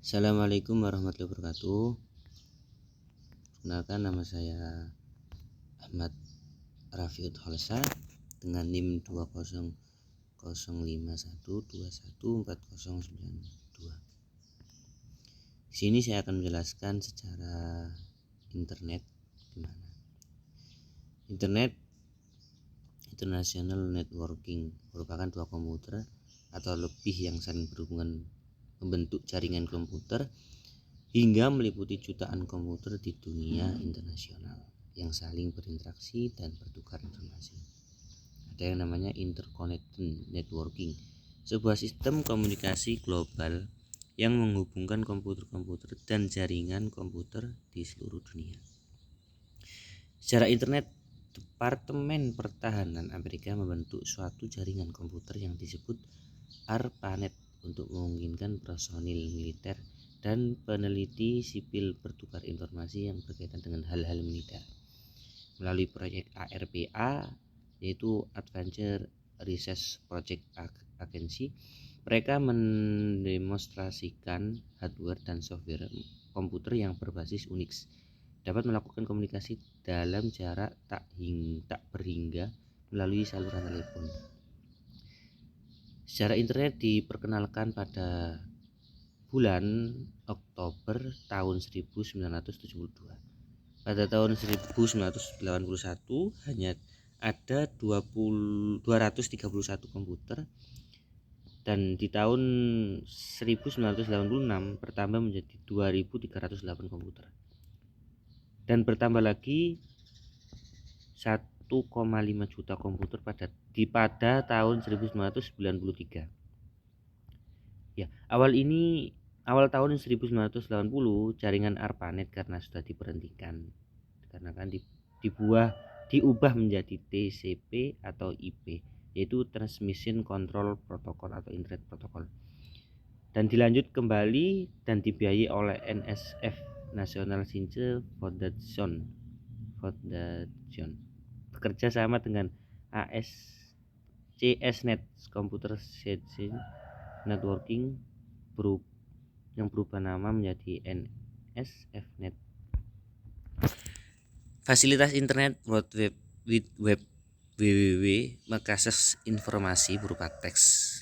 Assalamualaikum warahmatullahi wabarakatuh. Perkenalkan, nama saya Ahmad Rafiud Holsa dengan NIM 20051214092. Di sini saya akan menjelaskan secara internet gimana. Internet International Networking merupakan dua komputer atau lebih yang saling berhubungan membentuk jaringan komputer hingga meliputi jutaan komputer di dunia internasional yang saling berinteraksi dan bertukar informasi. Ada yang namanya interconnected networking, sebuah sistem komunikasi global yang menghubungkan komputer-komputer dan jaringan komputer di seluruh dunia. Secara internet, Departemen Pertahanan Amerika membentuk suatu jaringan komputer yang disebut ARPANET untuk memungkinkan personil militer dan peneliti sipil bertukar informasi yang berkaitan dengan hal-hal militer. Melalui proyek ARPA, yaitu Advanced Research Project Agency, mereka mendemonstrasikan hardware dan software komputer yang berbasis Unix dapat melakukan komunikasi dalam jarak tak berhingga melalui saluran telepon. Secara internet diperkenalkan pada bulan Oktober tahun 1972. Pada tahun 1981 hanya ada 231 komputer, dan di tahun 1986 bertambah menjadi 2308 komputer. Dan bertambah lagi 1,5 juta komputer pada tahun 1993. Ya, awal tahun 1980 jaringan ARPANET karena sudah diberhentikan karena kan diubah menjadi TCP atau IP, yaitu Transmission Control Protocol atau Internet Protocol, dan dilanjut kembali dan dibiayai oleh NSF, National Science Foundation, bekerja sama dengan CSNet Computer Science Networking yang berubah nama menjadi NSFNet. Fasilitas internet World Wide Web (WWW) mengakses informasi berupa teks,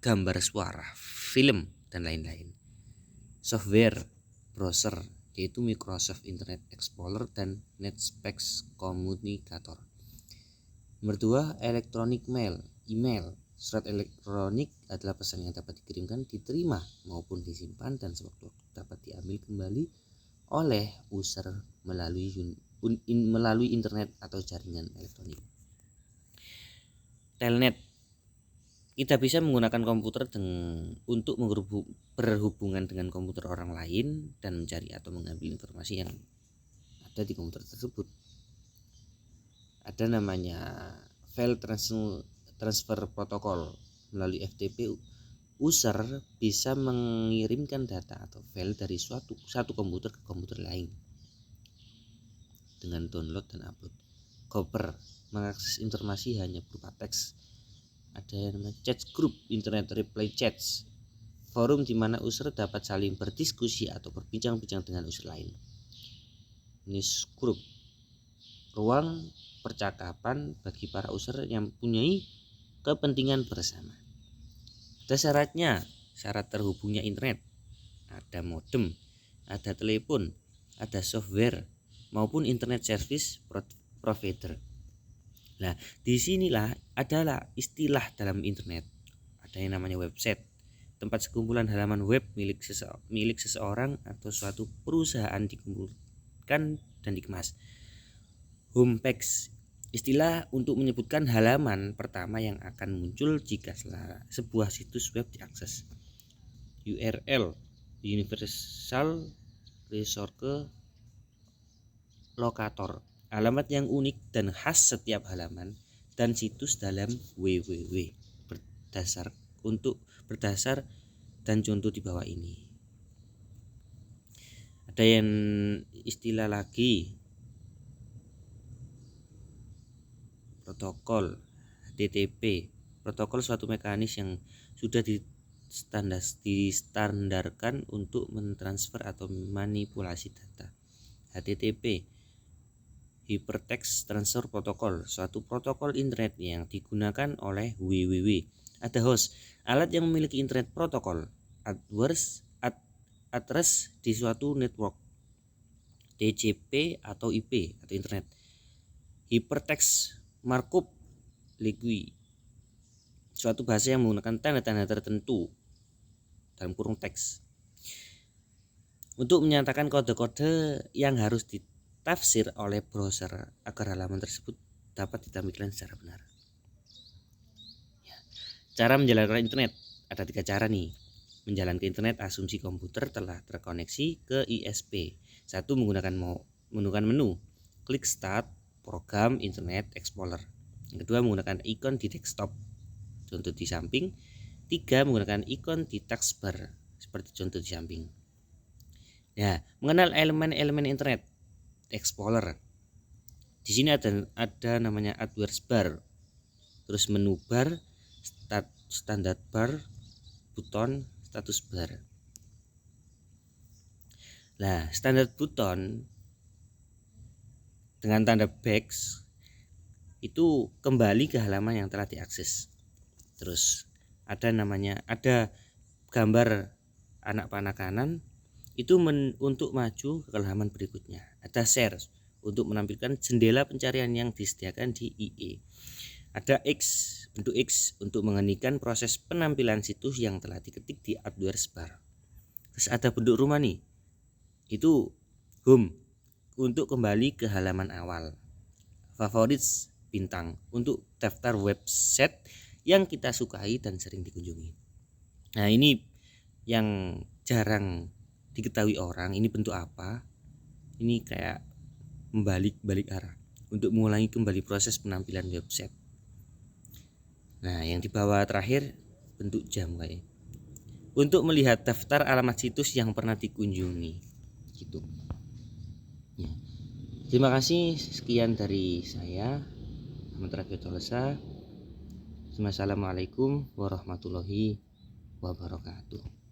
gambar, suara, film, dan lain-lain. Software browser yaitu Microsoft Internet Explorer dan NetSpecs Communicator. Nomor 2, elektronik mail, email. Surat elektronik adalah pesan yang dapat dikirimkan, diterima maupun disimpan dan sewaktu-waktu dapat diambil kembali oleh user melalui internet atau jaringan elektronik. Telnet. Kita bisa menggunakan komputer untuk berhubungan dengan komputer orang lain dan mencari atau mengambil informasi yang ada di komputer tersebut. Ada namanya File Transfer Protocol. Melalui FTP, user bisa mengirimkan data atau file dari satu komputer ke komputer lain dengan download dan upload. Gopher, mengakses informasi hanya berupa teks. Ada yang namanya chat group, internet reply chats, forum di mana user dapat saling berdiskusi atau berbincang-bincang dengan user lain. Newsgroup, ruang percakapan bagi para user yang mempunyai kepentingan bersama. Ada syaratnya, syarat terhubungnya internet. Ada modem, ada telepon, ada software maupun internet service provider. Nah, disinilah adalah istilah dalam internet. Ada yang namanya website, tempat sekumpulan halaman web milik seseorang atau suatu perusahaan dikumpulkan dan dikemas. Homepage, istilah untuk menyebutkan halaman pertama yang akan muncul jika sebuah situs web diakses. URL, Universal Resource Locator, alamat yang unik dan khas setiap halaman dan situs dalam www. Berdasar dan contoh di bawah ini. Ada yang istilah lagi, protokol HTTP, protokol suatu mekanis yang sudah distandarkan untuk mentransfer atau manipulasi data. HTTP, Hypertext Transfer Protocol, suatu protokol internet yang digunakan oleh www. Ada host, alat yang memiliki internet protokol, address di suatu network, TCP atau IP atau internet. Hypertext Markup Language, suatu bahasa yang menggunakan tanda-tanda tertentu dalam kurung teks untuk menyatakan kode-kode yang harus ditafsir oleh browser agar halaman tersebut dapat ditampilkan secara benar. Cara menjalankan internet, ada 3 cara nih. Menjalankan internet, asumsi komputer telah terkoneksi ke ISP. 1. Menggunakan menu, klik start, program Internet Explorer. Yang kedua, menggunakan ikon di desktop, contoh di samping. 3. Menggunakan ikon di taskbar, seperti contoh di samping. Nah, mengenal elemen-elemen Internet Explorer. Di sini ada namanya address bar, terus menu bar, standard bar, buton, status bar. Nah, standar buton dengan tanda back itu kembali ke halaman yang telah diakses. Terus ada gambar anak panah kanan itu untuk maju ke halaman berikutnya. Ada share untuk menampilkan jendela pencarian yang disediakan di IE. Ada X, bentuk X untuk menghentikan proses penampilan situs yang telah diketik di address bar. Terus ada bentuk rumah nih, itu home untuk kembali ke halaman awal. Favorites, bintang, untuk daftar website yang kita sukai dan sering dikunjungi. Nah, ini yang jarang diketahui orang. Ini bentuk apa? Ini kayak membalik arah untuk mengulangi kembali proses penampilan website. Nah, yang di bawah terakhir bentuk jam kayak untuk melihat daftar alamat situs yang pernah dikunjungi gitu. Ya. Terima kasih, sekian dari saya Ahmad Rafiq Tolesa. Wassalamualaikum warahmatullahi wabarakatuh.